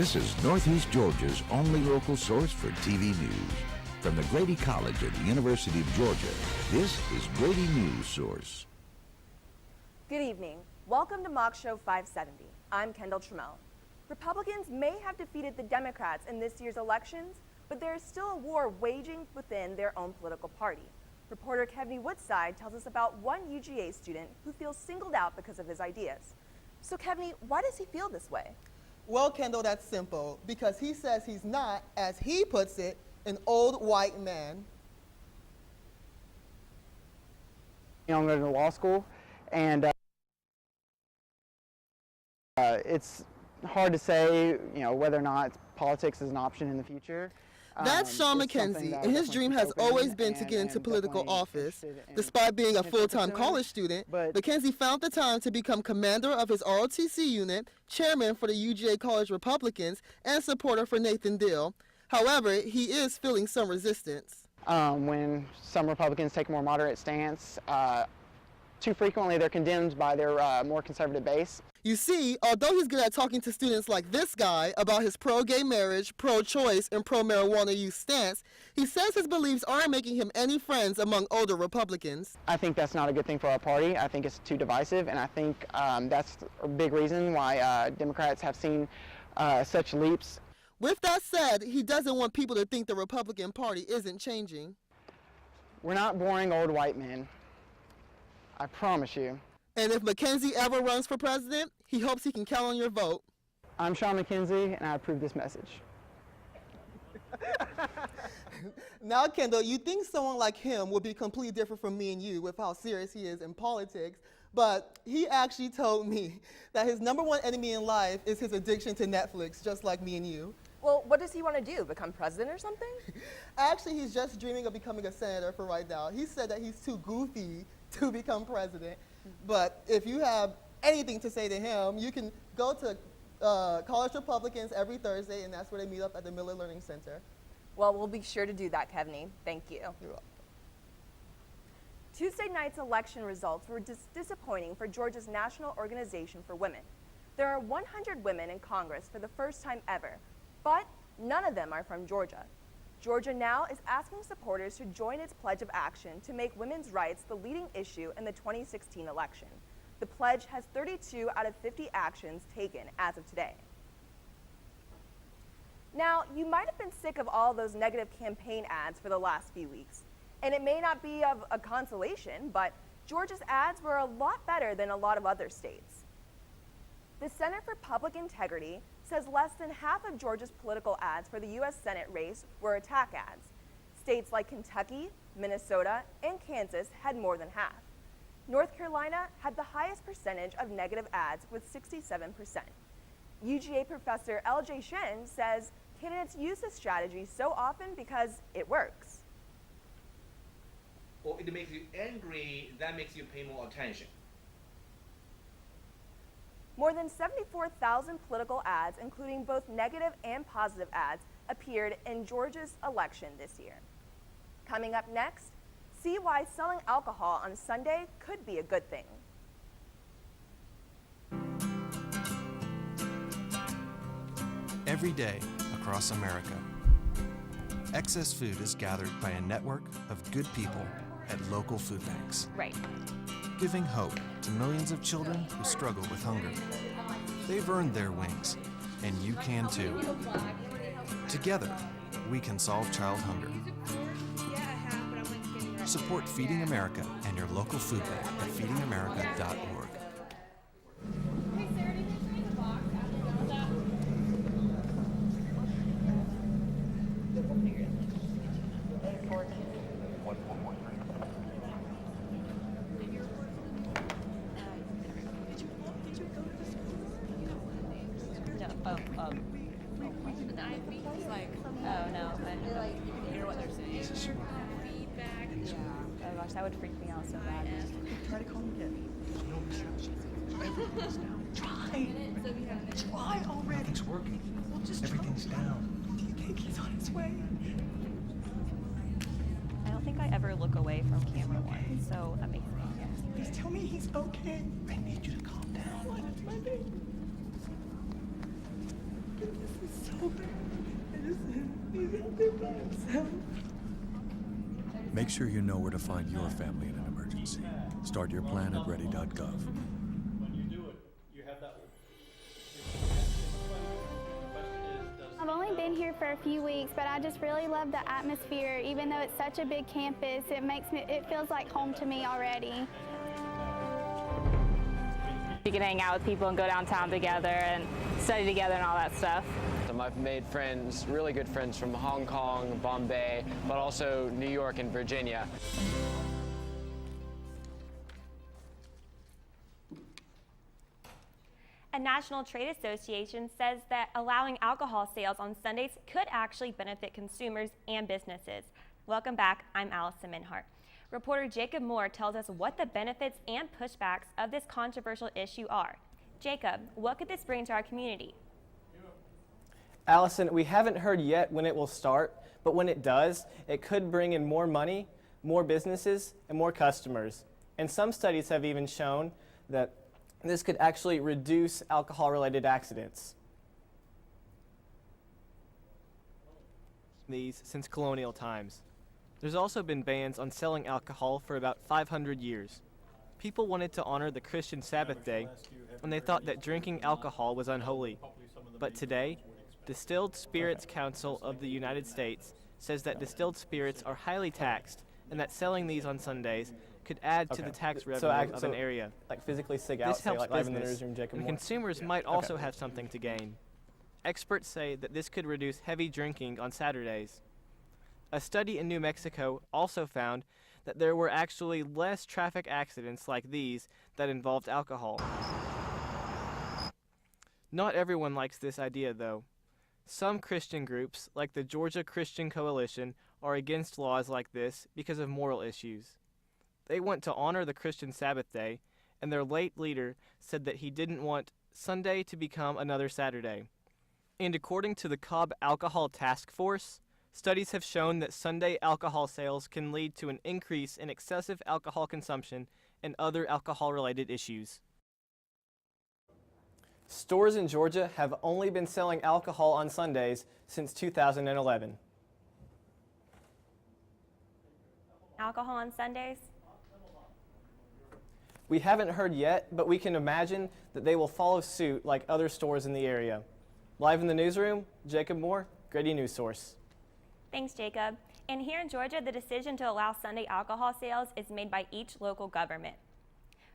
This is Northeast Georgia's only local source for TV news. From the Grady College at the University of Georgia, this is Grady News Source. Good evening. Welcome to Mock Show 570. I'm Kendall Trammell. Republicans may have defeated the Democrats in this year's elections, but there is still a war waging within their own political party. Reporter Kevin Woodside tells us about one UGA student who feels singled out because of his ideas. So Kevin, why does he feel this way? Well, Kendall, that's simple, because he says he's not, as he puts it, an old white man. I'm going to law school, and it's hard to say, whether or not politics is an option in the future. That's Sean McKenzie, and his dream has always been to get into political office. Despite being a full-time college student, McKenzie found the time to become commander of his ROTC unit, chairman for the UGA College Republicans, and supporter for Nathan Deal. However, he is feeling some resistance. When some Republicans take a more moderate stance, too frequently they're condemned by their more conservative base. You see, although he's good at talking to students like this guy about his pro-gay marriage, pro-choice, and pro-marijuana use stance, he says his beliefs aren't making him any friends among older Republicans. I think that's not a good thing for our party. I think it's too divisive, and I think that's a big reason why Democrats have seen such leaps. With that said, he doesn't want people to think the Republican Party isn't changing. We're not boring old white men. I promise you. And if McKenzie ever runs for president, he hopes he can count on your vote. I'm Sean McKenzie, and I approve this message. Now, Kendall, you think someone like him would be completely different from me and you with how serious he is in politics, but he actually told me that his #1 enemy in life is his addiction to Netflix, just like me and you. Well, what does he want to do? Become president or something? Actually, he's just dreaming of becoming a senator for right now. He said that he's too goofy to become president. But if you have anything to say to him, you can go to College Republicans every Thursday, and that's where they meet up at the Miller Learning Center. Well, we'll be sure to do that, Kevin. Thank you. You're welcome. Tuesday night's election results were disappointing for Georgia's National Organization for Women. There are 100 women in Congress for the first time ever, but none of them are from Georgia. Georgia Now is asking supporters to join its pledge of action to make women's rights the leading issue in the 2016 election. The pledge has 32 out of 50 actions taken as of today. Now, you might have been sick of all those negative campaign ads for the last few weeks, and it may not be of a consolation, but Georgia's ads were a lot better than a lot of other states. The Center for Public Integrity says less than half of Georgia's political ads for the U.S. Senate race were attack ads. States like Kentucky, Minnesota, and Kansas had more than half. North Carolina had the highest percentage of negative ads with 67%. UGA professor L.J. Shen says candidates use this strategy so often because it works. Or it makes you angry, that makes you pay more attention. More than 74,000 political ads, including both negative and positive ads, appeared in Georgia's election this year. Coming up next, see why selling alcohol on Sunday could be a good thing. Every day across America, excess food is gathered by a network of good people at local food banks. Right. Giving hope to millions of children who struggle with hunger. They've earned their wings, and you can too. Together, we can solve child hunger. Support Feeding America and your local food bank at feedingamerica.org. That would freak me out so bad. Try to call him again. No distractions. Everything's down. Try already. Nothing's working. Well, just everything's down. Do you think he's on his way? I don't think I ever look away from camera one, so that makes me. Please tell me he's okay. I need you to calm down. What is my name? This is Make sure you know where to find your family in an emergency. Start your plan at ready.gov. I've only been here for a few weeks, but I just really love the atmosphere. Even though it's such a big campus, it feels like home to me already. You can hang out with people and go downtown together and study together and all that stuff. I've made friends, really good friends from Hong Kong, Bombay, but also New York and Virginia. A National Trade Association says that allowing alcohol sales on Sundays could actually benefit consumers and businesses. Welcome back, I'm Allison Minhart. Reporter Jacob Moore tells us what the benefits and pushbacks of this controversial issue are. Jacob, what could this bring to our community? Allison, we haven't heard yet when it will start, but when it does, it could bring in more money, more businesses, and more customers. And some studies have even shown that this could actually reduce alcohol-related accidents. These since colonial times. There's also been bans on selling alcohol for about 500 years. People wanted to honor the Christian Sabbath day, and they thought that drinking alcohol was unholy. But today, Distilled Spirits Council of the United States says that distilled spirits are highly taxed and that selling these on Sundays could add to the tax revenue of an area. Like physically sig out, this helps like business, in the newsroom, Jacob and Moore. consumers might also have something to gain. Experts say that this could reduce heavy drinking on Saturdays. A study in New Mexico also found that there were actually less traffic accidents like these that involved alcohol. Not everyone likes this idea, though. Some Christian groups, like the Georgia Christian Coalition, are against laws like this because of moral issues. They want to honor the Christian Sabbath day, and their late leader said that he didn't want Sunday to become another Saturday. And according to the Cobb Alcohol Task Force, studies have shown that Sunday alcohol sales can lead to an increase in excessive alcohol consumption and other alcohol-related issues. Stores in Georgia have only been selling alcohol on Sundays since 2011. Alcohol on Sundays? We haven't heard yet, but we can imagine that they will follow suit like other stores in the area. Live in the newsroom, Jacob Moore, Grady News Source. Thanks, Jacob. And here in Georgia, the decision to allow Sunday alcohol sales is made by each local government.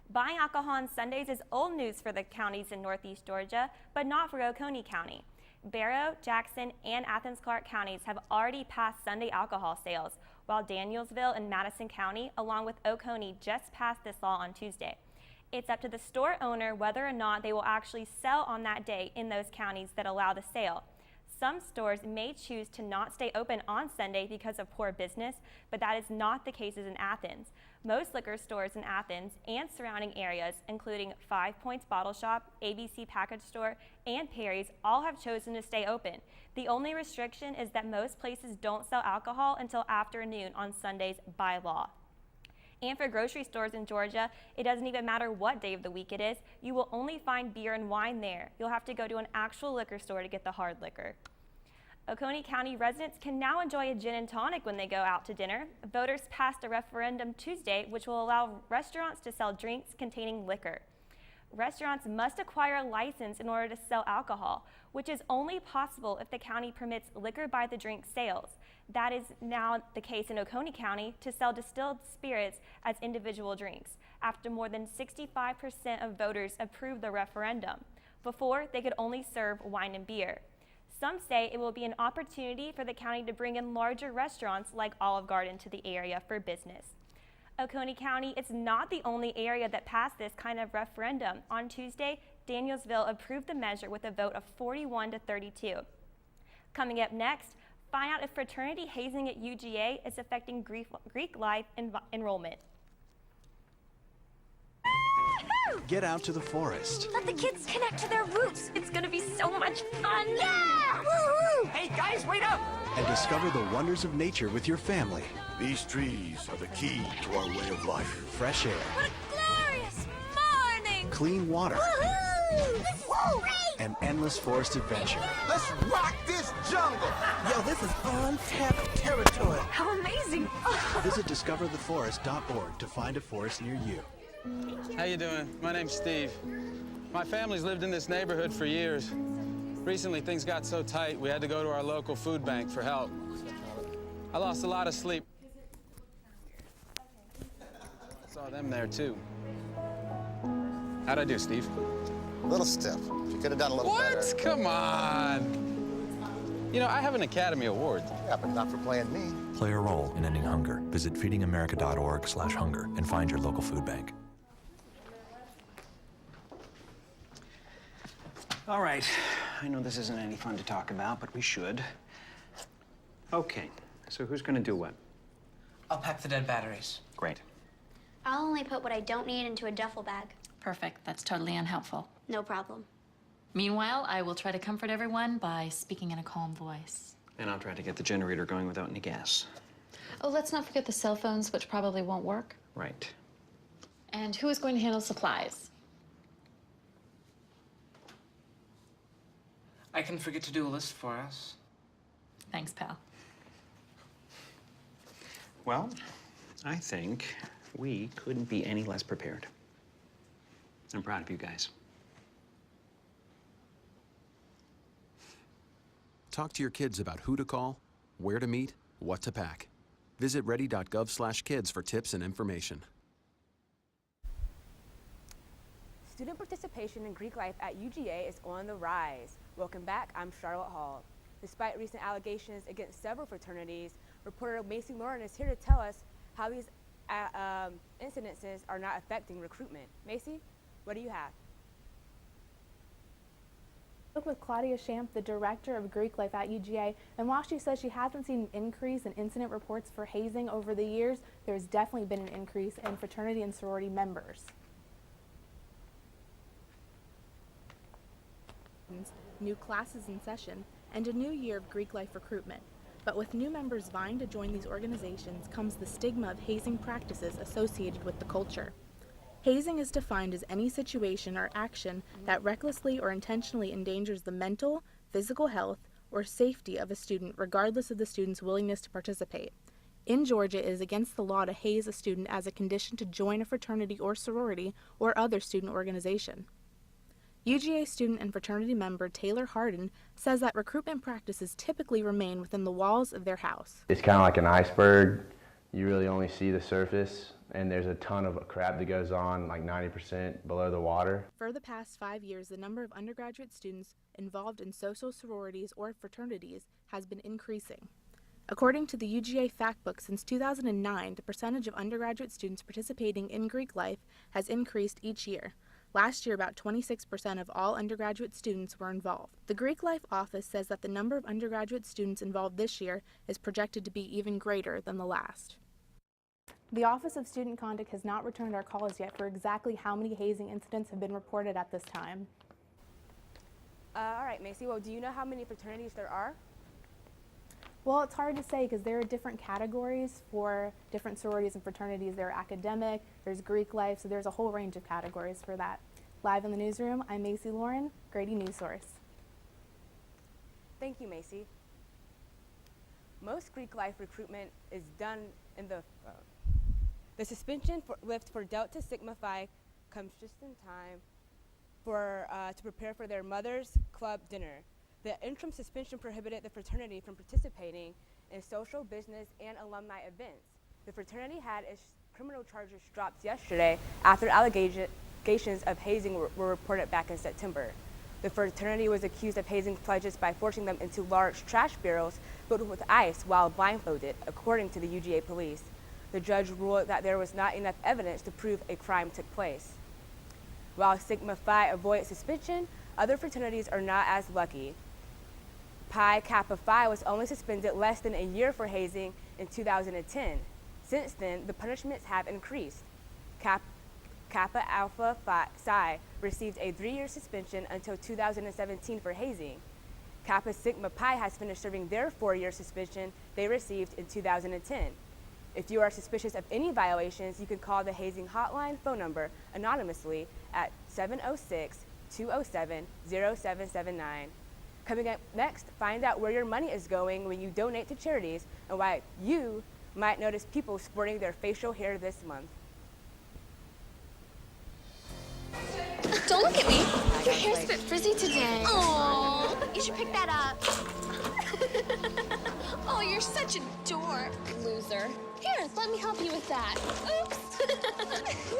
Buying alcohol on Sundays is old news for the counties in Northeast Georgia, but not for Oconee County. Barrow, Jackson, and Athens-Clarke counties have already passed Sunday alcohol sales, while Danielsville and Madison County, along with Oconee, just passed this law on Tuesday. It's up to the store owner whether or not they will actually sell on that day in those counties that allow the sale. Some stores may choose to not stay open on Sunday because of poor business, but that is not the case in Athens. Most liquor stores in Athens and surrounding areas, including 5 Points Bottle Shop, ABC Package Store, and Perry's, all have chosen to stay open. The only restriction is that most places don't sell alcohol until after noon on Sundays by law. And for grocery stores in Georgia, it doesn't even matter what day of the week it is. You will only find beer and wine there. You'll have to go to an actual liquor store to get the hard liquor. Oconee County residents can now enjoy a gin and tonic when they go out to dinner. Voters passed a referendum Tuesday which will allow restaurants to sell drinks containing liquor. Restaurants must acquire a license in order to sell alcohol, which is only possible if the county permits liquor by the drink sales. That is now the case in Oconee County to sell distilled spirits as individual drinks, after more than 65% of voters approved the referendum. Before, they could only serve wine and beer. Some say it will be an opportunity for the county to bring in larger restaurants like Olive Garden to the area for business. Oconee County is not the only area that passed this kind of referendum. On Tuesday, Danielsville approved the measure with a vote of 41 to 32. Coming up next, find out if fraternity hazing at UGA is affecting Greek life enrollment. Get out to the forest. Let the kids connect to their roots. It's gonna be so much fun. Yeah! Woo-hoo! Hey guys, wait up! And discover the wonders of nature with your family. These trees are the key to our way of life. Fresh air. What a glorious morning! Clean water. Woohoo! This is great! And endless forest adventure. Let's rock this jungle. Yo, this is untapped territory. How amazing. Visit discovertheforest.org to find a forest near you. How you doing? My name's Steve. My family's lived in this neighborhood for years. Recently, things got so tight, we had to go to our local food bank for help. I lost a lot of sleep. I saw them there, too. How'd I do, Steve? A little stiff. You could have done a little better. What? Come on. You know, I have an Academy Award. Yeah, but not for playing me. Play a role in ending hunger. Visit feedingamerica.org/hunger and find your local food bank. All right. I know this isn't any fun to talk about, but we should. Okay, so who's gonna do what? I'll pack the dead batteries. Great. I'll only put what I don't need into a duffel bag. Perfect. That's totally unhelpful. No problem. Meanwhile, I will try to comfort everyone by speaking in a calm voice. And I'll try to get the generator going without any gas. Oh, let's not forget the cell phones, which probably won't work. Right. And who is going to handle supplies? I can forget to do a list for us. Thanks, pal. Well, I think we couldn't be any less prepared. I'm proud of you guys. Talk to your kids about who to call, where to meet, what to pack. Visit ready.gov/kids for tips and information. Student participation in Greek life at UGA is on the rise. Welcome back, I'm Charlotte Hall. Despite recent allegations against several fraternities, reporter Macy Lauren is here to tell us how these incidences are not affecting recruitment. Macy, what do you have? I spoke with Claudia Shamp, the director of Greek life at UGA, and while she says she hasn't seen an increase in incident reports for hazing over the years, there's definitely been an increase in fraternity and sorority members. New classes in session, and a new year of Greek life recruitment. But with new members vying to join these organizations comes the stigma of hazing practices associated with the culture. Hazing is defined as any situation or action that recklessly or intentionally endangers the mental, physical health, or safety of a student regardless of the student's willingness to participate. In Georgia, it is against the law to haze a student as a condition to join a fraternity or sorority or other student organization. UGA student and fraternity member Taylor Harden says that recruitment practices typically remain within the walls of their house. It's kind of like an iceberg. You really only see the surface, and there's a ton of crap that goes on, like 90% below the water. For the past 5 years, the number of undergraduate students involved in social sororities or fraternities has been increasing. According to the UGA Factbook, since 2009, the percentage of undergraduate students participating in Greek life has increased each year. Last year, about 26% of all undergraduate students were involved. The Greek Life office says that the number of undergraduate students involved this year is projected to be even greater than the last. The Office of Student Conduct has not returned our calls yet for exactly how many hazing incidents have been reported at this time. All right, Macy, well, do you know how many fraternities there are? Well, it's hard to say because there are different categories for different sororities and fraternities. There are academic, there's Greek life, so there's a whole range of categories for that. Live in the newsroom, I'm Macy Lauren, Grady News Source. Thank you, Macy. Most Greek life recruitment is done in the suspension lift for Delta Sigma Phi comes just in time to prepare for their Mother's Club dinner. The interim suspension prohibited the fraternity from participating in social, business, and alumni events. The fraternity had its criminal charges dropped yesterday after allegations of hazing were reported back in September. The fraternity was accused of hazing pledges by forcing them into large trash barrels filled with ice while blindfolded, according to the UGA police. The judge ruled that there was not enough evidence to prove a crime took place. While Sigma Phi avoided suspension, other fraternities are not as lucky. Pi Kappa Phi was only suspended less than a year for hazing in 2010. Since then, the punishments have increased. Kappa Alpha Psi received a 3-year suspension until 2017 for hazing. Kappa Sigma Pi has finished serving their 4-year suspension they received in 2010. If you are suspicious of any violations, you can call the hazing hotline phone number anonymously at 706-207-0779. Coming up next, find out where your money is going when you donate to charities and why you might notice people sporting their facial hair this month. Don't look at me. Your hair's a bit frizzy today. Oh, you should pick that up. Oh, you're such a dork, loser. Here, let me help you with that. Oops.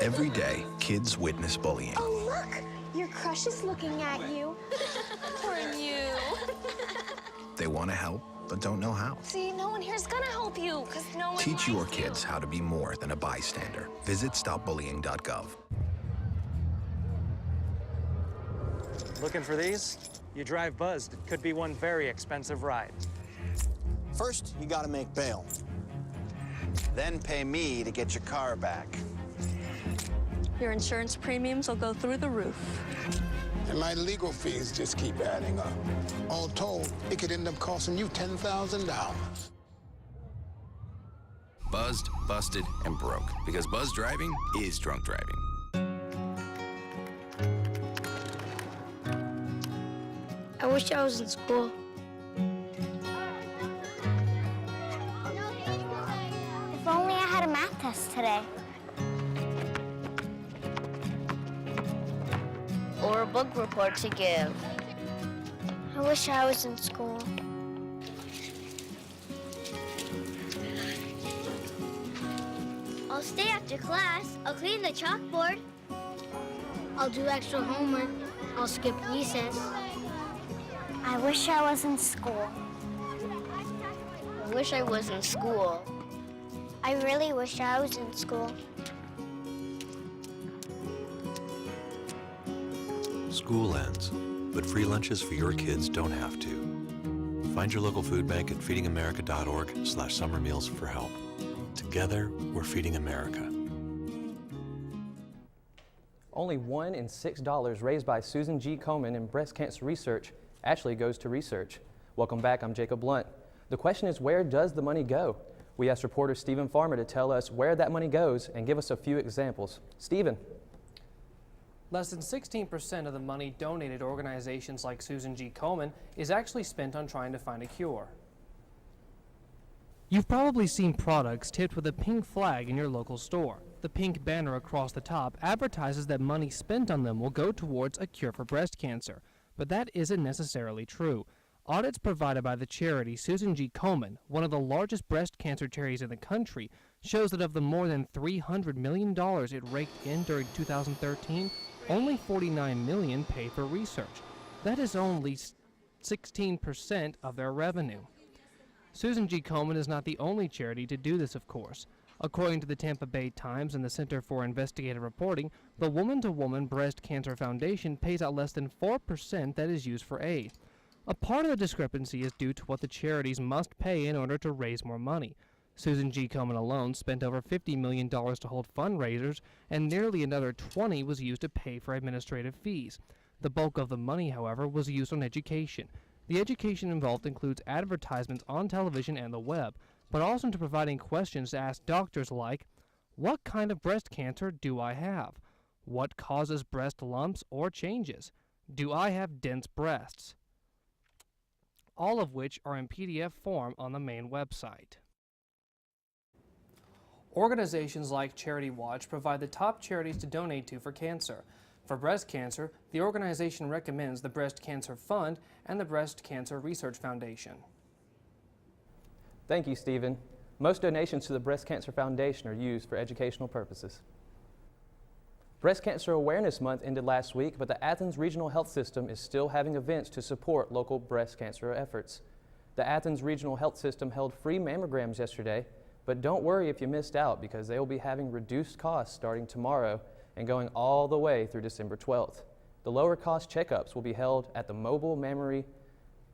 Every day, kids witness bullying. Oh, look. Your crush is looking at you. Poor you. They want to help, but don't know how. See, no one here's gonna help you, because no one Teach your likes you. kids how to be more than a bystander. Visit stopbullying.gov. Looking for these? You drive buzzed. It could be one very expensive ride. First, you gotta make bail. Then pay me to get your car back. Your insurance premiums will go through the roof. And my legal fees just keep adding up. All told, it could end up costing you $10,000. Buzzed, busted, and broke. Because buzz driving is drunk driving. I wish I was in school. If only I had a math test today. Or a book report to give. I wish I was in school. I'll stay after class. I'll clean the chalkboard. I'll do extra homework. I'll skip recess. I wish I was in school. I wish I was in school. I really wish I was in school. School ends, but free lunches for your kids don't have to. Find your local food bank at feedingamerica.org/summer meals for help. Together, we're feeding America. Only $1 in $6 raised by Susan G. Komen in breast cancer research actually goes to research. Welcome back, I'm Jacob Blunt. The question is, where does the money go? We asked reporter Stephen Farmer to tell us where that money goes and give us a few examples. Stephen. Less than 16% of the money donated to organizations like Susan G. Komen is actually spent on trying to find a cure. You've probably seen products tipped with a pink flag in your local store. The pink banner across the top advertises that money spent on them will go towards a cure for breast cancer. But that isn't necessarily true. Audits provided by the charity Susan G. Komen, one of the largest breast cancer charities in the country, shows that of the more than $300 million it raked in during 2013, only $49 million paid for research. That is only 16% of their revenue. Susan G. Komen is not the only charity to do this, of course. According to the Tampa Bay Times and the Center for Investigative Reporting, the Woman to Woman Breast Cancer Foundation pays out less than 4% that is used for aid. A part of the discrepancy is due to what the charities must pay in order to raise more money. Susan G. Komen alone spent over $50 million to hold fundraisers, and nearly another $20 was used to pay for administrative fees. The bulk of the money, however, was used on education. The education involved includes advertisements on television and the web, but also into providing questions to ask doctors like, what kind of breast cancer do I have? What causes breast lumps or changes? Do I have dense breasts? All of which are in PDF form on the main website. Organizations like Charity Watch provide the top charities to donate to for cancer. For breast cancer, the organization recommends the Breast Cancer Fund and the Breast Cancer Research Foundation. Thank you, Stephen. Most donations to the Breast Cancer Foundation are used for educational purposes. Breast Cancer Awareness Month ended last week, but the Athens Regional Health System is still having events to support local breast cancer efforts. The Athens Regional Health System held free mammograms yesterday, but don't worry if you missed out because they will be having reduced costs starting tomorrow and going all the way through December 12th. The lower cost checkups will be held at the mobile mammary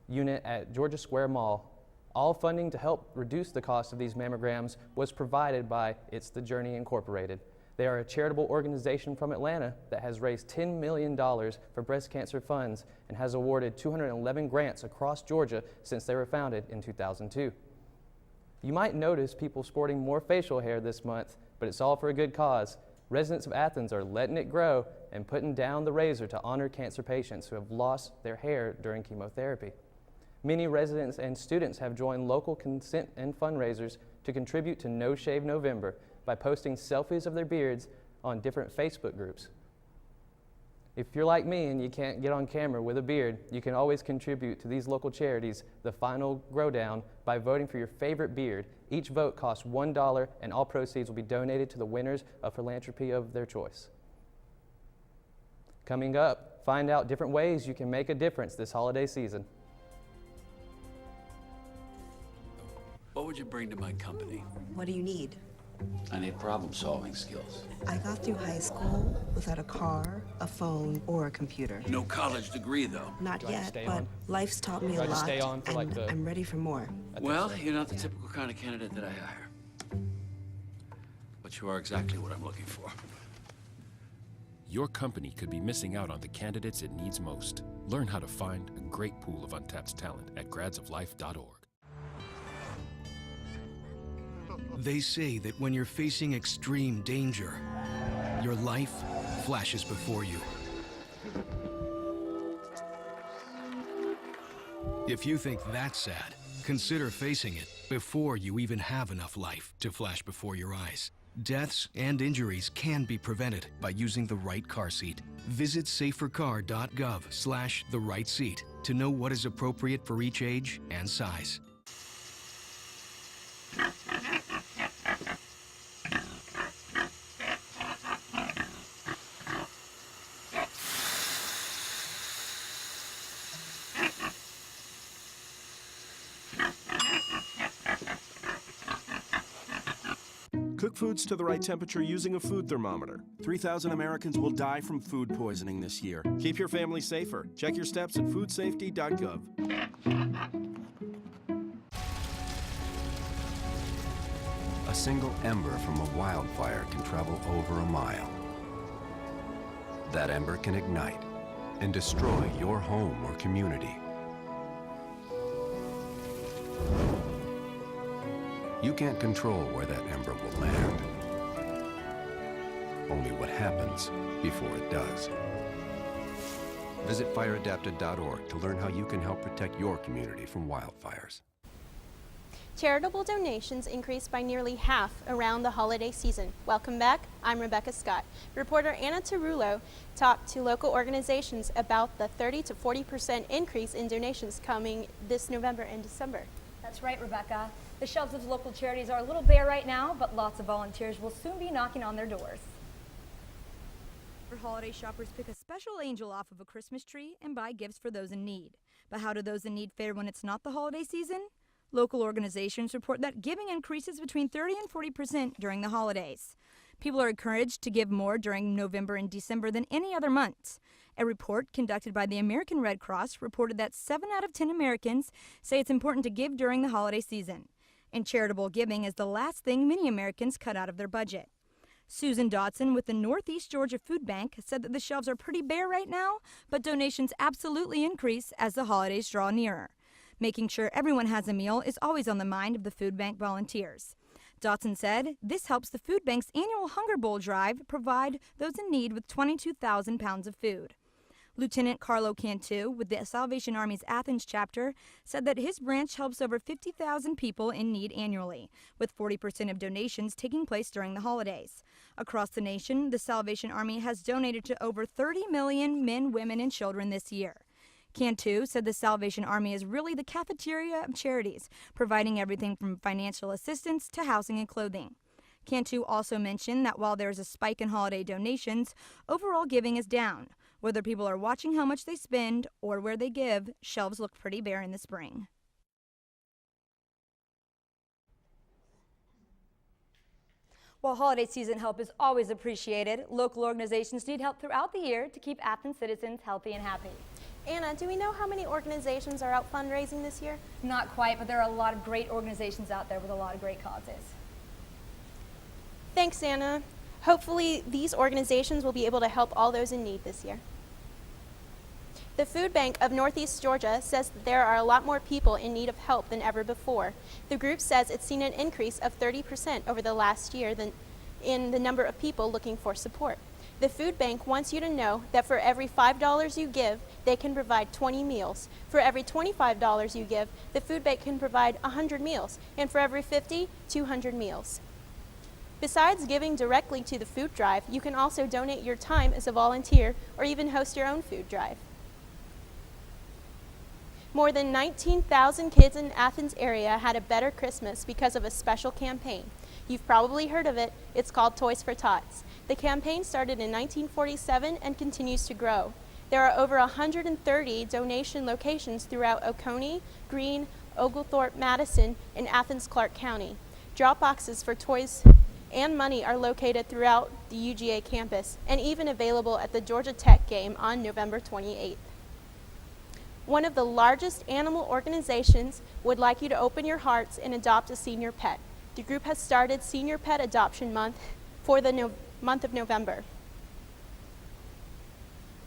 unit at Georgia Square Mall. All funding to help reduce the cost of these mammograms was provided by It's the Journey Incorporated. They are a charitable organization from Atlanta that has raised $10 million for breast cancer funds and has awarded 211 grants across Georgia since they were founded in 2002. You might notice people sporting more facial hair this month, but it's all for a good cause. Residents of Athens are letting it grow and putting down the razor to honor cancer patients who have lost their hair during chemotherapy. Many residents and students have joined local consent and fundraisers to contribute to No Shave November by posting selfies of their beards on different Facebook groups. If you're like me and you can't get on camera with a beard, you can always contribute to these local charities, the Final Grow Down, by voting for your favorite beard. Each vote costs $1 and all proceeds will be donated to the winners of philanthropy of their choice. Coming up, find out different ways you can make a difference this holiday season. What would you bring to my company? What do you need? I need problem-solving skills. I got through high school without a car, a phone, or a computer. No college degree, though. Not yet, but life's taught me a lot, and I'm ready for more. Well, you're not the typical kind of candidate that I hire. But you are exactly what I'm looking for. Your company could be missing out on the candidates it needs most. Learn how to find a great pool of untapped talent at gradsoflife.org. They say that when you're facing extreme danger, your life flashes before you. If you think that's sad, consider facing it before you even have enough life to flash before your eyes. Deaths and injuries can be prevented by using the right car seat. Visit safercar.gov/therightseat to know what is appropriate for each age and size. Cook foods to the right temperature using a food thermometer. 3,000 Americans will die from food poisoning this year. Keep your family safer. Check your steps at foodsafety.gov. A single ember from a wildfire can travel over a mile. That ember can ignite and destroy your home or community. You can't control where that ember will land. Only what happens before it does. Visit fireadapted.org to learn how you can help protect your community from wildfires. Charitable donations increased by nearly half around the holiday season. Welcome back. I'm Rebecca Scott. Reporter Anna Tarullo talked to local organizations about the 30 to 40% increase in donations coming this November and December. That's right, Rebecca. The shelves of local charities are a little bare right now, but lots of volunteers will soon be knocking on their doors. For holiday shoppers, pick a special angel off of a Christmas tree and buy gifts for those in need. But how do those in need fare when it's not the holiday season? Local organizations report that giving increases between 30 and 40% during the holidays. People are encouraged to give more during November and December than any other months. A report conducted by the American Red Cross reported that 7 out of 10 Americans say it's important to give during the holiday season. And charitable giving is the last thing many Americans cut out of their budget. Susan Dodson with the Northeast Georgia Food Bank said that the shelves are pretty bare right now, but donations absolutely increase as the holidays draw nearer. Making sure everyone has a meal is always on the mind of the food bank volunteers. Dodson said this helps the food bank's annual Hunger Bowl drive provide those in need with 22,000 pounds of food. Lieutenant Carlo Cantu with the Salvation Army's Athens chapter said that his branch helps over 50,000 people in need annually, with 40% of donations taking place during the holidays. Across the nation, the Salvation Army has donated to over 30 million men, women, and children this year. Cantu said the Salvation Army is really the cafeteria of charities, providing everything from financial assistance to housing and clothing. Cantu also mentioned that while there is a spike in holiday donations, overall giving is down. Whether people are watching how much they spend or where they give, shelves look pretty bare in the spring. While holiday season help is always appreciated, local organizations need help throughout the year to keep Athens citizens healthy and happy. Anna, do we know how many organizations are out fundraising this year? Not quite, but there are a lot of great organizations out there with a lot of great causes. Thanks, Anna. Hopefully, these organizations will be able to help all those in need this year. The Food Bank of Northeast Georgia says that there are a lot more people in need of help than ever before. The group says it's seen an increase of 30% over the last year in the number of people looking for support. The food bank wants you to know that for every $5 you give, they can provide 20 meals. For every $25 you give, the food bank can provide 100 meals. And for every 50, 200 meals. Besides giving directly to the food drive, you can also donate your time as a volunteer or even host your own food drive. More than 19,000 kids in Athens area had a better Christmas because of a special campaign. You've probably heard of it. It's called Toys for Tots. The campaign started in 1947 and continues to grow. There are over 130 donation locations throughout Oconee, Greene, Oglethorpe, Madison, and Athens-Clarke County. Drop boxes for toys and money are located throughout the UGA campus and even available at the Georgia Tech game on November 28th. One of the largest animal organizations would like you to open your hearts and adopt a senior pet. The group has started Senior Pet Adoption Month for the month of November.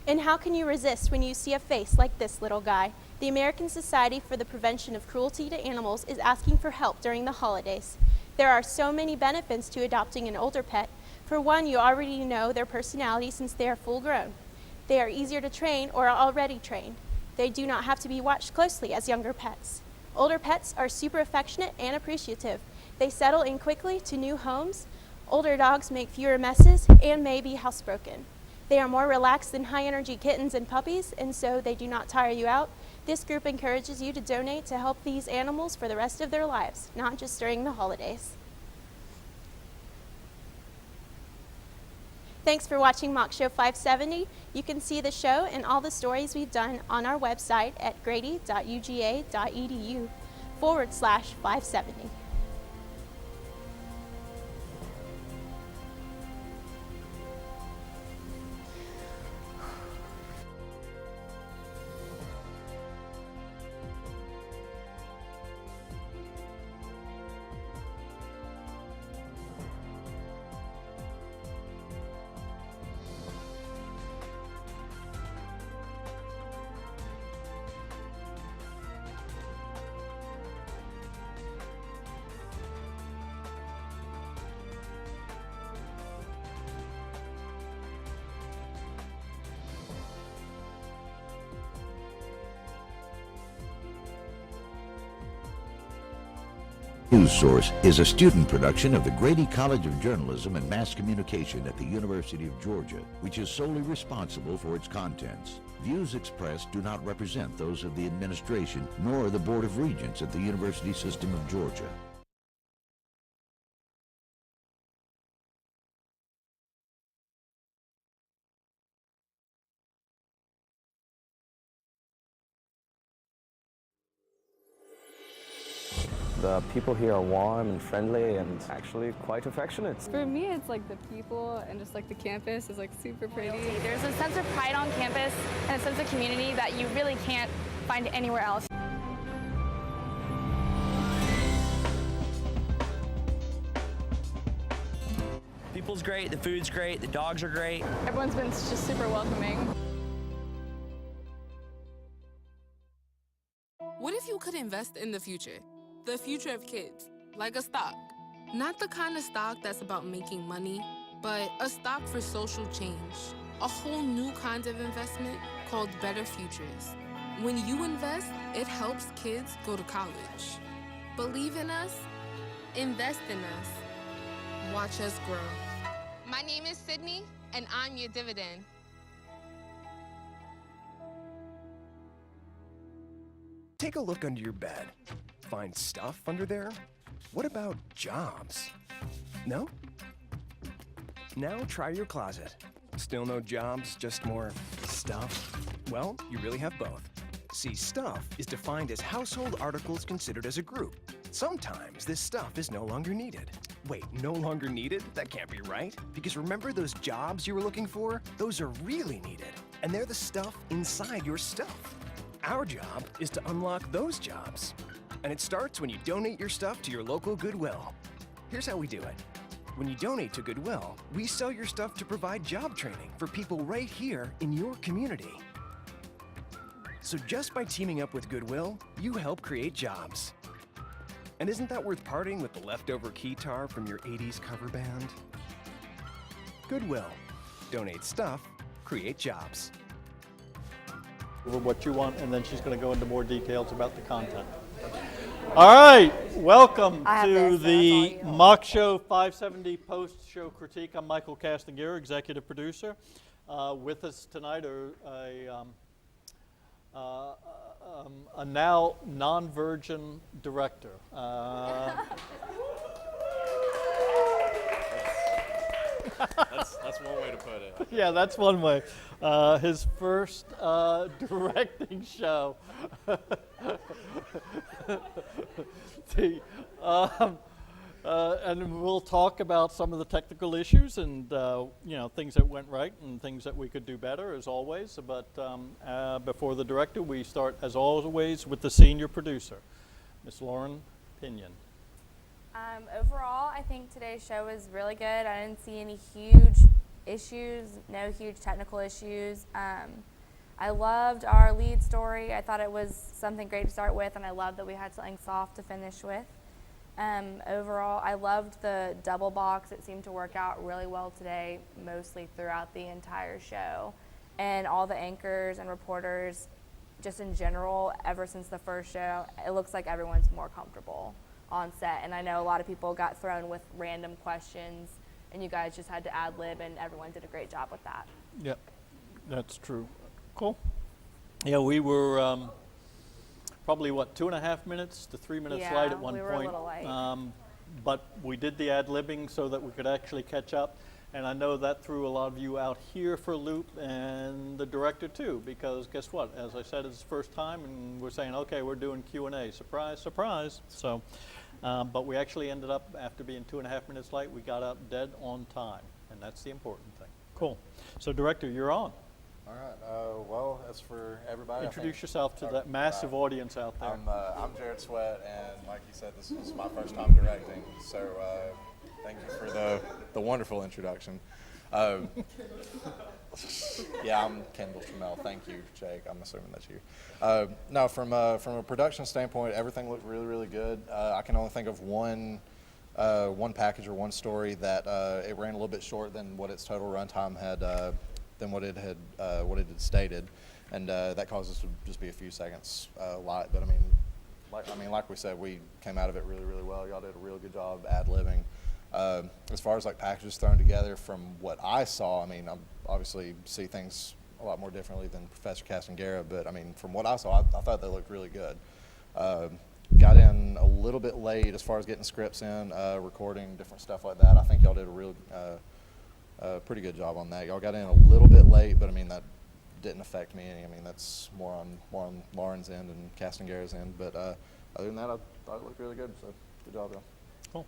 And how can you resist when you see a face like this little guy? The American Society for the Prevention of Cruelty to Animals is asking for help during the holidays. There are so many benefits to adopting an older pet. For one, you already know their personality since they are full grown. They are easier to train or are already trained. They do not have to be watched closely as younger pets. Older pets are super affectionate and appreciative. They settle in quickly to new homes. Older dogs make fewer messes and may be housebroken. They are more relaxed than high-energy kittens and puppies, and so they do not tire you out. This group encourages you to donate to help these animals for the rest of their lives, not just during the holidays. Thanks for watching Mock Show 570. You can see the show and all the stories we've done on our website at grady.uga.edu/570. News Source is a student production of the Grady College of Journalism and Mass Communication at the University of Georgia, which is solely responsible for its contents. Views expressed do not represent those of the administration nor the Board of Regents at the University System of Georgia. The people here are warm and friendly and actually quite affectionate. For me, it's like the people and just like the campus is like super pretty. There's a sense of pride on campus and a sense of community that you really can't find anywhere else. People's great, the food's great, the dogs are great. Everyone's been just super welcoming. What if you could invest in the future? The future of kids, like a stock. Not the kind of stock that's about making money, but a stock for social change. A whole new kind of investment called Better Futures. When you invest, it helps kids go to college. Believe in us, invest in us, watch us grow. My name is Sydney, and I'm your dividend. Take a look under your bed. Find stuff under there? What about jobs? No? Now try your closet. Still no jobs, just more stuff? Well, you really have both. See, stuff is defined as household articles considered as a group. Sometimes this stuff is no longer needed. Wait, no longer needed? That can't be right. Because remember those jobs you were looking for? Those are really needed. And they're the stuff inside your stuff. Our job is to unlock those jobs. And it starts when you donate your stuff to your local Goodwill. Here's how we do it. When you donate to Goodwill, we sell your stuff to provide job training for people right here in your community. So just by teaming up with Goodwill, you help create jobs. And isn't that worth parting with the leftover keytar from your 80s cover band? Goodwill. Donate stuff, create jobs. Over what you want, and then she's going to go into more details about the content. All right, welcome to the Mock Show 570 post-show critique. I'm Michael Castigliere, executive producer. With us tonight are a now non-virgin director. That's one way to put it. Yeah, that's one way. His first directing show. And we'll talk about some of the technical issues and things that went right and things that we could do better, as always. But before the director, we start, as always, with the senior producer, Miss Lauren Pinion. Overall, I think today's show was really good. I didn't see any huge issues, no huge technical issues. I loved our lead story. I thought it was something great to start with, and I loved that we had something soft to finish with. Overall, I loved the double box. It seemed to work out really well today, mostly throughout the entire show. And all the anchors and reporters, just in general, ever since the first show, it looks like everyone's more comfortable on set. And I know a lot of people got thrown with random questions, and you guys just had to ad-lib, and everyone did a great job with that. Yep, that's true. Cool. Yeah, we were probably, 2.5 minutes to 3 minutes late at one point. Yeah, we were a little late. But we did the ad-libbing so that we could actually catch up. And I know that threw a lot of you out here for a loop, and the director too, because guess what? As I said, it's the first time, and we're saying, okay, we're doing Q&A. Surprise, surprise. So, but we actually ended up, after being 2.5 minutes late, we got up dead on time, and that's the important thing. Cool. So, director, you're on. All right. Well, as for everybody, introduce yourself to that massive audience out there. I'm Jared Sweat, and like you said, this is my first time directing. So thank you for the wonderful introduction. Yeah, I'm Kendall Trammell. Thank you, Jake. I'm assuming that's you. No, from a production standpoint, everything looked really, really good. I can only think of one package or one story that it ran a little bit short than what its total runtime had. Than what it had stated, and that caused us to just be a few seconds light. But like we said, we came out of it really, really well. Y'all did a really good job ad-libbing. As far as like packages thrown together, from what I saw, I obviously see things a lot more differently than Professor Castigliere, but from what I saw, I thought they looked really good. Got in a little bit late as far as getting scripts in, recording, different stuff like that. I think y'all did a real pretty good job on that. Y'all got in a little bit late, but that didn't affect me any. That's more on Lauren's end and Castigliere's end. But other than that, I thought it looked really good. So good job, y'all. Cool.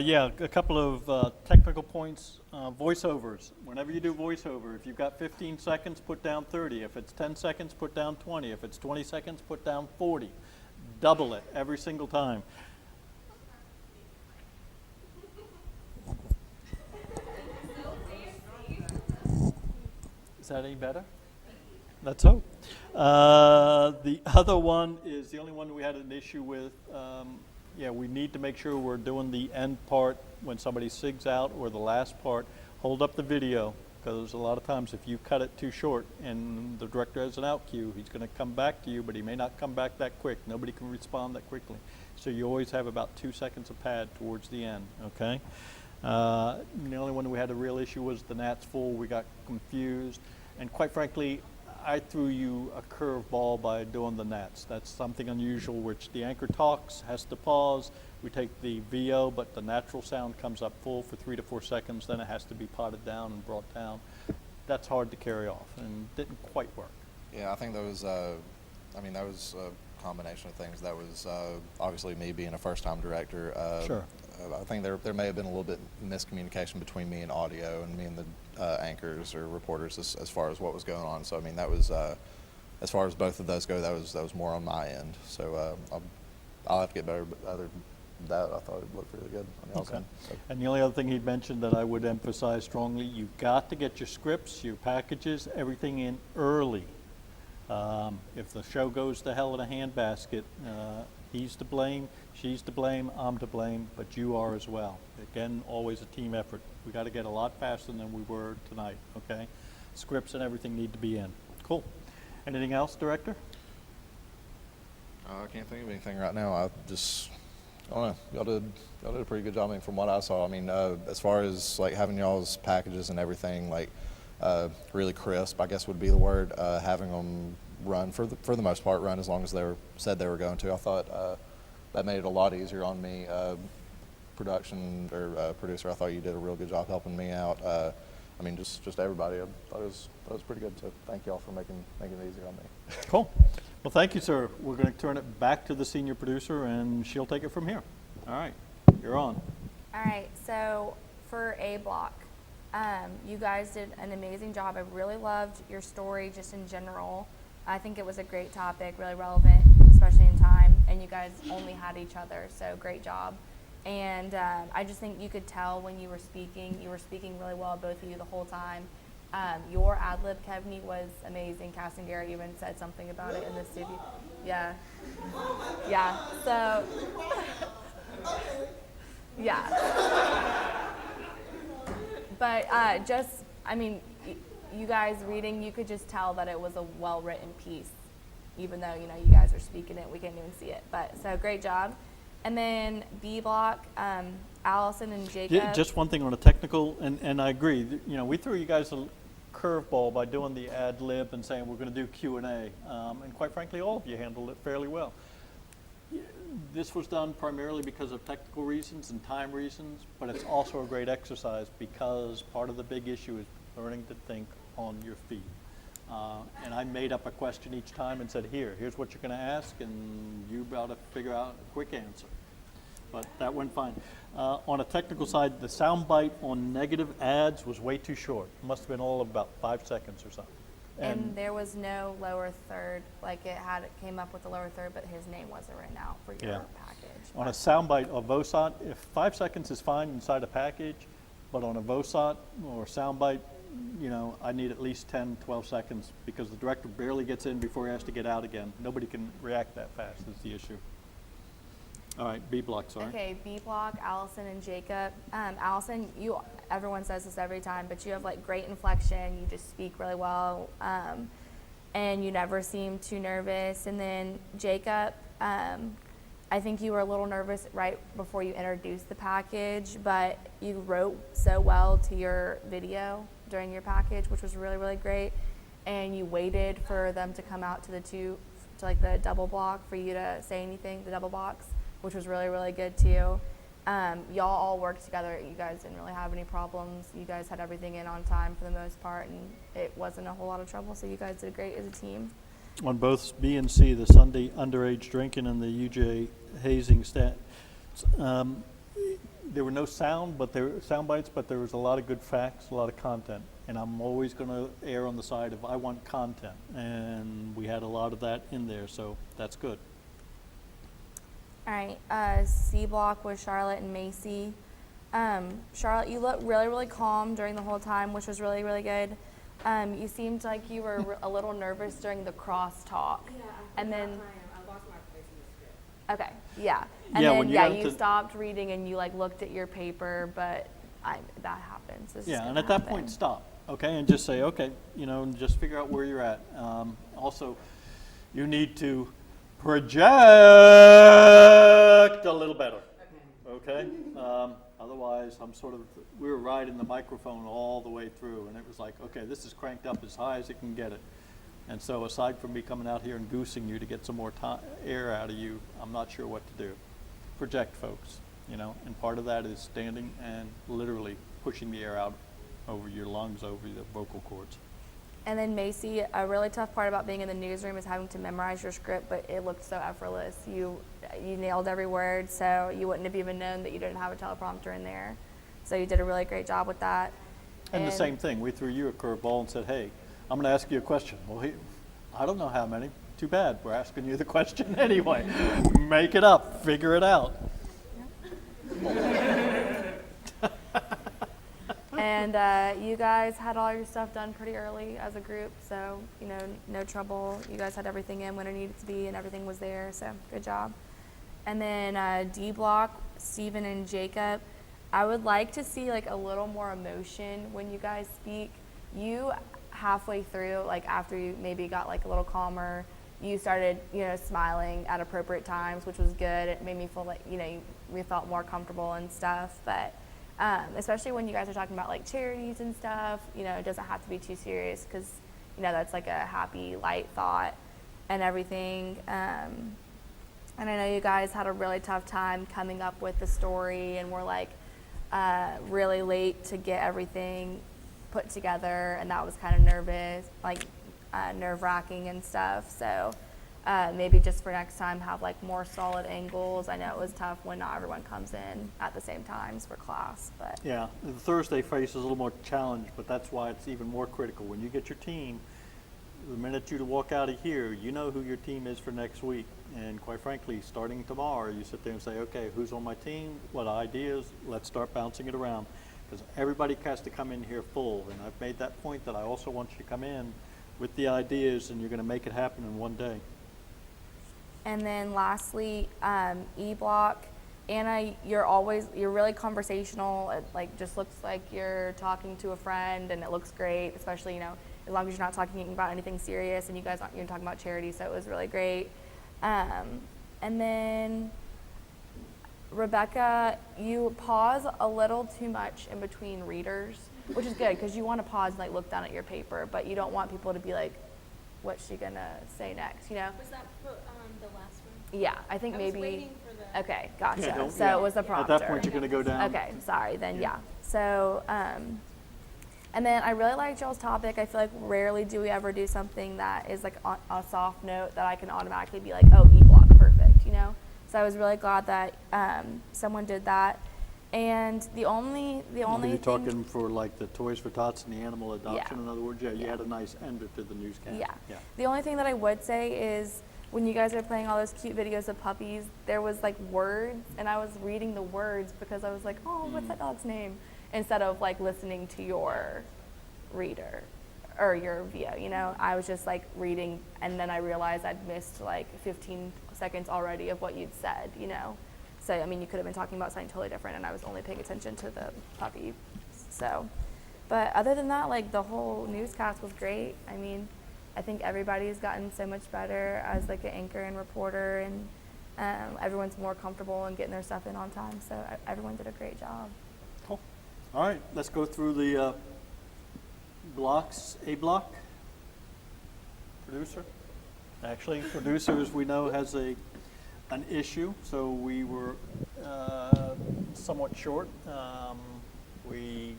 Yeah, a couple of technical points. Voiceovers. Whenever you do voiceover, if you've got 15 seconds, put down 30. If it's 10 seconds, put down 20. If it's 20 seconds, put down 40. Double it every single time. Is that any better? Let's hope. The other one is the only one we had an issue with. We need to make sure we're doing the end part when somebody sigs out, or the last part. Hold up the video, because a lot of times if you cut it too short and the director has an out cue, he's going to come back to you, but he may not come back that quick. Nobody can respond that quickly. So you always have about 2 seconds of pad towards the end, okay? The only one we had a real issue was the Nats full. We got confused. And quite frankly, I threw you a curveball by doing the Nats. That's something unusual, which the anchor talks, has to pause. We take the VO, but the natural sound comes up full for 3 to 4 seconds. Then it has to be potted down and brought down. That's hard to carry off, and didn't quite work. Yeah, I think that was, that was a combination of things. That was obviously me being a first-time director. Sure. I think there may have been a little bit miscommunication between me and audio and me and the anchors or reporters as far as what was going on. So that was, as far as both of those go, that was more on my end. So I'll have to get better. But other than that, I thought it looked really good on y'all's end. So. And the only other thing he'd mentioned that I would emphasize strongly: you've got to get your scripts, your packages, everything in early. If the show goes to hell in a handbasket, He's to blame, she's to blame, I'm to blame, but you are as well. Again, always a team effort. We got to get a lot faster than we were tonight, okay? Scripts and everything need to be in. Cool. Anything else, Director? I can't think of anything right now. I don't know. Y'all did a pretty good job. I mean, from what I saw, I mean, as far as like having y'all's packages and everything, like really crisp, I guess would be the word. Having them run for the most part, run as long as they said they were going to. I thought that made it a lot easier on me. Production or producer, I thought you did a real good job helping me out. I mean, just everybody. I thought it was pretty good. So thank y'all for making it easier on me. Cool. Well, thank you, sir. We're going to turn it back to the senior producer, and she'll take it from here. All right, you're on. All right, so for A Block, you guys did an amazing job. I really loved your story just in general. I think it was a great topic, really relevant, especially in time, and you guys only had each other, so great job. And I just think you could tell when you were speaking really well, both of you, the whole time. Your ad-lib, Kevney, was amazing. Cass and Gary even said something about it in the studio. Yeah. Yeah, so, yeah. But I mean, you guys reading, you could just tell that it was a well-written piece, even though, you know, you guys are speaking it, we can't even see it. But, so great job. And then B Block, Allison and Jacob. Yeah, just one thing on a technical, and I agree. You know, we threw you guys a curveball by doing the ad lib and saying we're going to do Q&A, and quite frankly, all of you handled it fairly well. This was done primarily because of technical reasons and time reasons, but it's also a great exercise because part of the big issue is learning to think on your feet. And I made up a question each time and said, here's what you're going to ask, and you got to figure out a quick answer. But that went fine. On a technical side, the soundbite on negative ads was way too short. It must have been all of about 5 seconds or something. And there was no lower third, like it came up with the lower third, but his name wasn't written out for your package. On a soundbite of VOSOT, if 5 seconds is fine inside a package, but on a VOSOT or soundbite, you know, I need at least 10, 12 seconds because the director barely gets in before he has to get out again. Nobody can react that fast is the issue. All right, B Block, sorry. Okay, B Block, Allison and Jacob. Allison, everyone says this every time, but you have like great inflection. You just speak really well, and you never seem too nervous. And then Jacob, I think you were a little nervous right before you introduced the package, but you wrote so well to your video during your package, which was really, really great. And you waited for them to come out to the double block for you to say anything, the double box, which was really, really good too. Y'all all worked together. You guys didn't really have any problems. You guys had everything in on time for the most part, and it wasn't a whole lot of trouble, so you guys did great as a team. On both B and C, the Sunday underage drinking and the UJ hazing stat, there were no sound bites, but there was a lot of good facts, a lot of content. And I'm always going to err on the side of I want content, and we had a lot of that in there, so that's good. All right, C Block was Charlotte and Macy. Charlotte, you looked really, really calm during the whole time, which was really, really good. You seemed like you were a little nervous during the crosstalk. Yeah, and then I lost my place in the script. Okay, yeah. And then you stopped reading and you like looked at your paper, but that happens. Yeah, and at that point stop, okay, and just say, okay, you know, and just figure out where you're at. Also, you need to project a little better, okay? Otherwise, we were riding the microphone all the way through, and it was like, okay, this is cranked up as high as it can get it. And so aside from me coming out here and goosing you to get some more air out of you, I'm not sure what to do. Project, folks, you know, and part of that is standing and literally pushing the air out over your lungs, over the vocal cords. And then Macy, a really tough part about being in the newsroom is having to memorize your script, but it looked so effortless. You nailed every word, so you wouldn't have even known that you didn't have a teleprompter in there. So you did a really great job with that. And the same thing, we threw you a curveball and said, hey, I'm going to ask you a question. Well, I don't know how many. Too bad, we're asking you the question anyway. Make it up, figure it out. And you guys had all your stuff done pretty early as a group, so, you know, no trouble. You guys had everything in when it needed to be and everything was there, so good job. And then D Block, Steven and Jacob, I would like to see like a little more emotion when you guys speak. You halfway through, like after you maybe got like a little calmer, you started, smiling at appropriate times, which was good. It made me feel like, we felt more comfortable and stuff. But especially when you guys are talking about like charities and stuff, it doesn't have to be too serious because, that's like a happy, light thought and everything. And I know you guys had a really tough time coming up with the story and were like really late to get everything put together, and that was kind of nerve-wracking and stuff. So maybe just for next time have like more solid angles. I know it was tough when not everyone comes in at the same times for class, but Yeah, the Thursday face is a little more challenge, but that's why it's even more critical. When you get your team, the minute you walk out of here, you know who your team is for next week. And quite frankly, starting tomorrow, you sit there and say, okay, who's on my team? What ideas? Let's start bouncing it around. Because everybody has to come in here full. And I've made that point that I also want you to come in with the ideas, and you're going to make it happen in one day. And then lastly, E-Block. Anna, you're really conversational. It just looks like you're talking to a friend, and it looks great, especially, as long as you're not talking about anything serious, and you're talking about charity, so it was really great. And then Rebecca, you pause a little too much in between readers, which is good because you want to pause and look down at your paper, but you don't want people to be like, what's she gonna say next, Was that the last one? Yeah, I think maybe. I was waiting for the... Okay, gotcha. Yeah, So it was the prompter. At that point, you're going to go down. Okay, sorry, then yeah. So, and then I really liked y'all's topic. I feel like rarely do we ever do something that is like on a soft note that I can automatically be like, oh, E-Block, perfect, So I was really glad that someone did that. And the only You're thing, talking for like the Toys for Tots and the animal adoption, in other words? Yeah, you had a nice ender to the newscast. Yeah. The only thing that I would say is when you guys are playing all those cute videos of puppies, there was like words, and I was reading the words because I was like, oh, what's that dog's name? Instead of like listening to your reader or your VO, I was just like reading, and then I realized I'd missed like 15 seconds already of what you'd said, So, I mean, you could have been talking about something totally different, and I was only paying attention to the puppy. So, but other than that, like the whole newscast was great. I mean, I think everybody's gotten so much better as like an anchor and reporter, and everyone's more comfortable in getting their stuff in on time. So everyone did a great job. Cool. All right, let's go through the blocks. A block, producer. Actually, producers we know has an issue, so we were somewhat short. We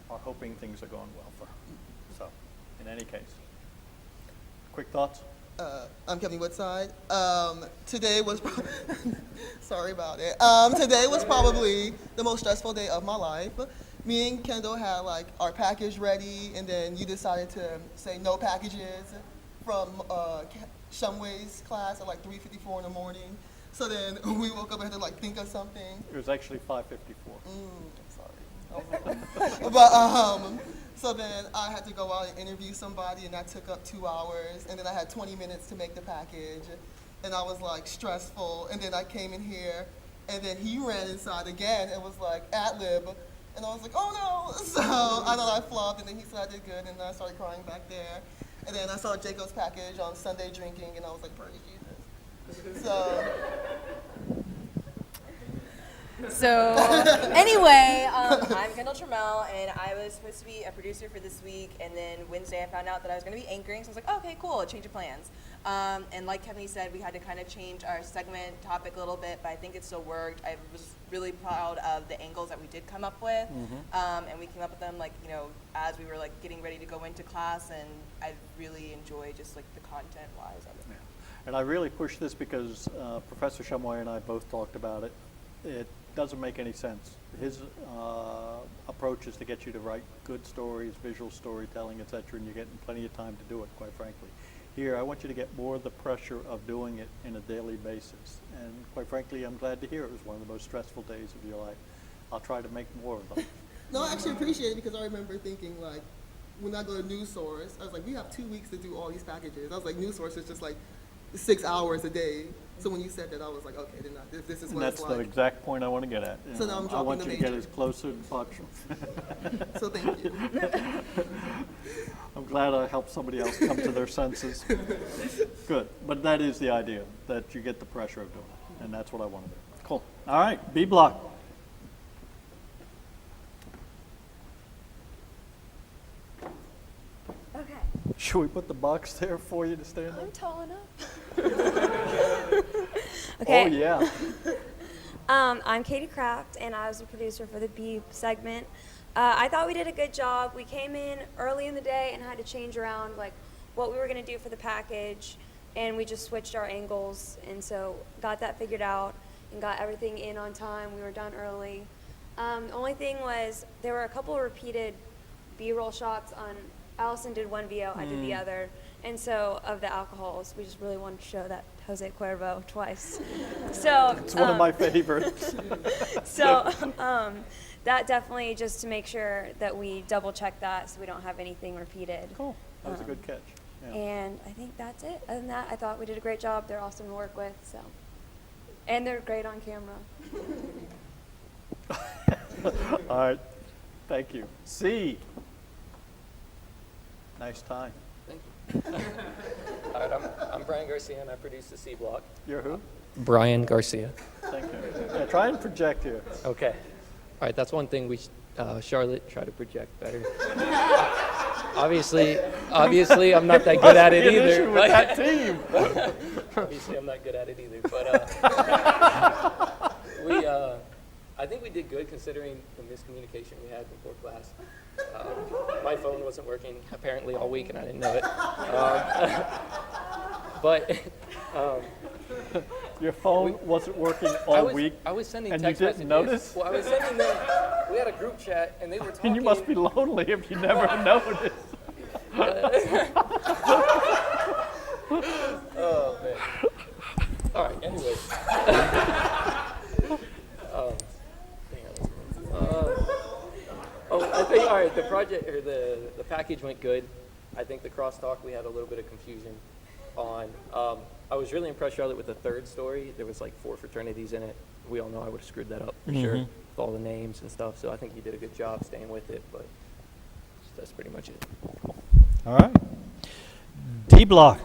are hoping things are going well for her. So, in any case, quick thoughts? I'm Kevin Woodside. Today was, sorry about it. Today was probably the most stressful day of my life. Me and Kendall had like our package ready, and then you decided to say no packages from Shumway's class at like 3:54 in the morning. So then we woke up and had to like think of something. It was actually 5:54. Sorry. But so then I had to go out and interview somebody, and that took up 2 hours. And then I had 20 minutes to make the package, and I was like stressful. And then I came in here, and then he ran inside again and was like ad lib, and I was like, oh no! So I thought I flopped, and then he said I did good, and then I started crying back there. And then I saw Jacob's package on Sunday drinking, and I was like, praise Jesus. So anyway, I'm Kendall Trammell, and I was supposed to be a producer for this week, and then Wednesday I found out that I was going to be anchoring, so I was like, oh, okay, cool, a change of plans. And like Kevin said, we had to kind of change our segment topic a little bit, but I think it still worked. I was really proud of the angles that we did come up with, and we came up with them as we were getting ready to go into class, and I really enjoy just the content-wise of it. Yeah. And I really push this because Professor Shumway and I both talked about it. It doesn't make any sense. His approach is to get you to write good stories, visual storytelling, etc., and you're getting plenty of time to do it, quite frankly. Here, I want you to get more of the pressure of doing it in a daily basis. And quite frankly, I'm glad to hear it was one of the most stressful days of your life. I'll try to make more of them. No, I actually appreciate it because I remember thinking when I go to News Source, I was like, we have 2 weeks to do all these packages. I was like, News Source is just 6 hours a day. So when you said that, I was like, okay, then if this is And what that's it's the like. exact point I want to get at. So now I'm I dropping want the you to get major. as close to Bucksham. So thank you. I'm glad I helped somebody else come to their senses. Good, but that is the idea, that you get the pressure of doing it, and that's what I want to do. Cool. All right, B block. Okay. Should we put the box there for you to stand on? I'm tall enough. Oh, yeah. I'm Katie Kraft, and I was a producer for the B segment. I thought we did a good job. We came in early in the day and had to change around like what we were going to do for the package, and we just switched our angles, and so got that figured out and got everything in on time. We were done early. The only thing was there were a couple repeated B-roll shots on. Allison did one VO, I did the other, and so of the alcohols, we just really wanted to show that Jose Cuervo twice. So It's one of my favorites. So that definitely just to make sure that we double check that so we don't have anything repeated. Cool. That was a good catch. Yeah. And I think that's it. Other than that, I thought we did a great job. They're awesome to work with, so. And they're great on camera. All right, thank you. C. Nice time. Thank you. All right, I'm Brian Garcia, and I produce the C Block. You're who? Brian Garcia. Thank you. Yeah, try and project here. Okay. All right, that's one thing we, Charlotte, try to project better. Obviously, I'm not that good at it Must be an either. issue with that team. Obviously, I'm not good at it either, but I think we did good considering the miscommunication we had before class. My phone wasn't working apparently all week, and I didn't know it. Your phone wasn't working all week. I was sending and text you didn't messages. notice. Well, I was sending them. We had a group chat, and they were talking. And you must be lonely if you never noticed. Oh man. All right. Anyway. I think all right. The project or the package went good. I think the crosstalk we had a little bit of confusion on. I was really impressed, Charlotte, with the third story. There was like 4 fraternities in it. We all know I would have screwed that up for sure with all the names and stuff. So I think you did a good job staying with it. But that's pretty much it. All right. D block.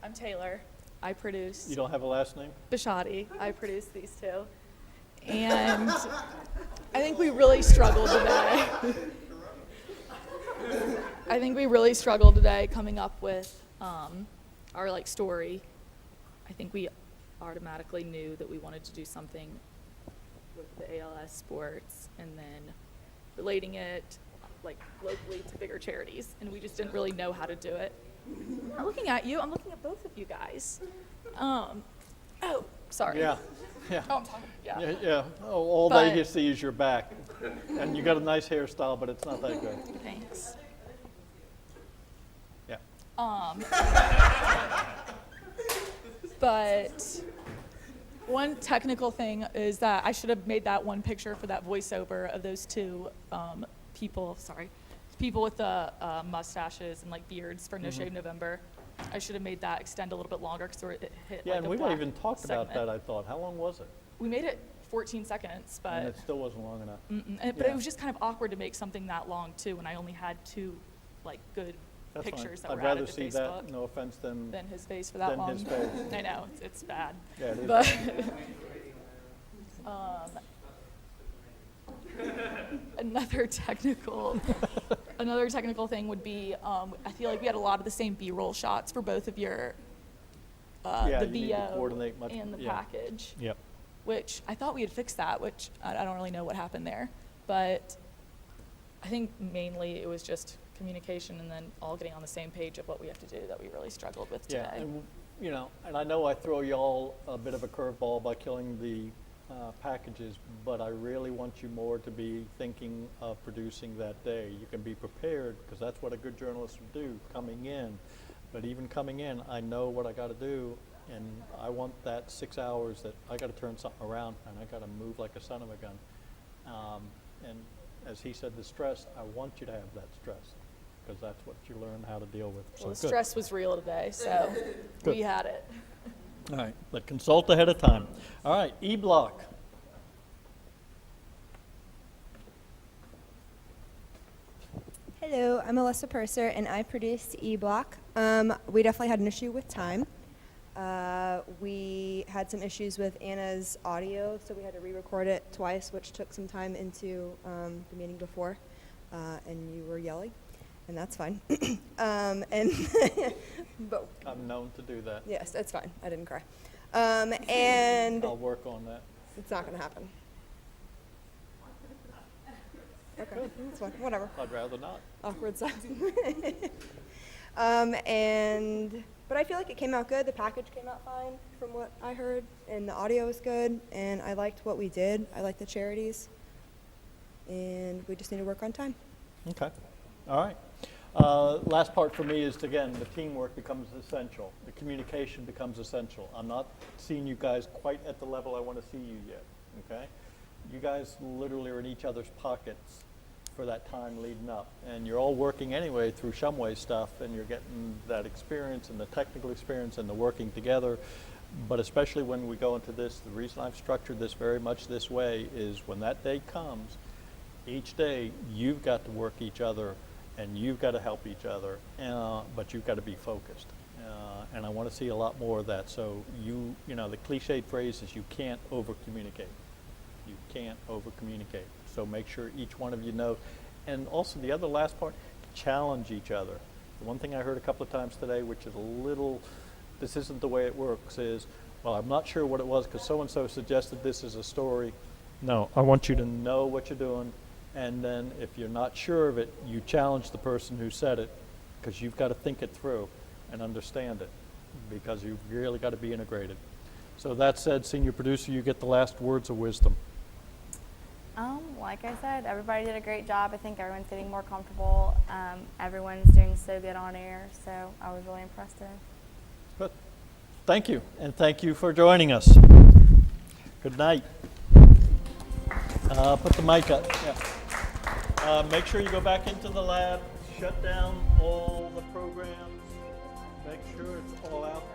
I'm Taylor. I produced. You don't have a last name? Bishotti. I produced these two. And I think we really struggled today. I think we really struggled today coming up with our like story. I think we automatically knew that we wanted to do something with the ALS sports and then relating it like locally to bigger charities, and we just didn't really know how to do it. I'm not looking at you. I'm looking at both of you guys. Oh, sorry. Yeah. Yeah. Oh, I'm talking. Yeah. Yeah. Oh, all they see is your back, and you got a nice hairstyle, but it's not that good. Thanks. Yeah. But one technical thing is that I should have made that one picture for that voiceover of those two people. Sorry. People with the mustaches and like beards for No Shave November. I should have made that extend a little bit longer because it hit Yeah, like and a we black even talked about segment. that, I thought. How long was it? We made it 14 seconds, but And it still wasn't long enough. but it was just kind of awkward to make something that long too when I only had 2 like good That's pictures fine. that I'd were rather added to see Facebook that, no offense, than his face for that long. his face. I know, it's bad. Yeah, it is. But another technical thing would be I feel like we had a lot of the same B-roll shots for both of your Yeah, the you need to VO coordinate much- and the yeah. package. Yep. Which I thought we had fixed that, which I don't really know what happened there. But I think mainly it was just communication and then all getting on the same page of what we have to do that we really struggled with today. Yeah, and you know, and I know I throw y'all a bit of a curveball by killing the packages, but I really want you more to be thinking of producing that day. You can be prepared, because that's what a good journalist would do, coming in. But even coming in, I know what I got to do, and I want that 6 hours that I got to turn something around, and I got to move like a son of a gun. And as he said, the stress, I want you to have that stress, because that's what you learn how to deal with. So Well, the good. stress was real today, so Good. we had it. All right, but consult ahead of time. All right, E-Block. Hello, I'm Alyssa Purser, and I produced E-Block. We definitely had an issue with time. We had some issues with Anna's audio, so we had to re-record it twice, which took some time into the meeting before, and you were yelling, and that's fine. But I'm known to do that. yes, that's fine. I didn't cry. And I'll work on that. it's not going to happen. Okay, that's fine. Whatever. I'd rather not. Awkward silence. But I feel like it came out good. The package came out fine from what I heard, and the audio was good, and I liked what we did. I liked the charities, and we just need to work on time. Okay, all right. Last part for me is, again, the teamwork becomes essential. The communication becomes essential. I'm not seeing you guys quite at the level I want to see you yet, okay? You guys literally are in each other's pockets for that time leading up. And you're all working anyway through Shumway stuff, and you're getting that experience and the technical experience and the working together. But especially when we go into this, the reason I've structured this very much this way is when that day comes, each day you've got to work each other and you've got to help each other, but you've got to be focused. And I want to see a lot more of that. So you know, the cliched phrase is you can't over-communicate. You can't over-communicate. So make sure each one of you know. And also the other last part, challenge each other. The one thing I heard a couple of times today, which is a little, this isn't the way it works, is, well, I'm not sure what it was because so-and-so suggested this as a story. No, I want you to know what you're doing. And then if you're not sure of it, you challenge the person who said it, because you've got to think it through and understand it, because you've really got to be integrated. So that said, senior producer, you get the last words of wisdom. Like I said, everybody did a great job. I think everyone's getting more comfortable. Everyone's doing so good on air, so I was really impressed today. Good. Thank you, and thank you for joining us. Good night. Put the mic up. Yeah. Make sure you go back into the lab, shut down all the programs, make sure it's all out.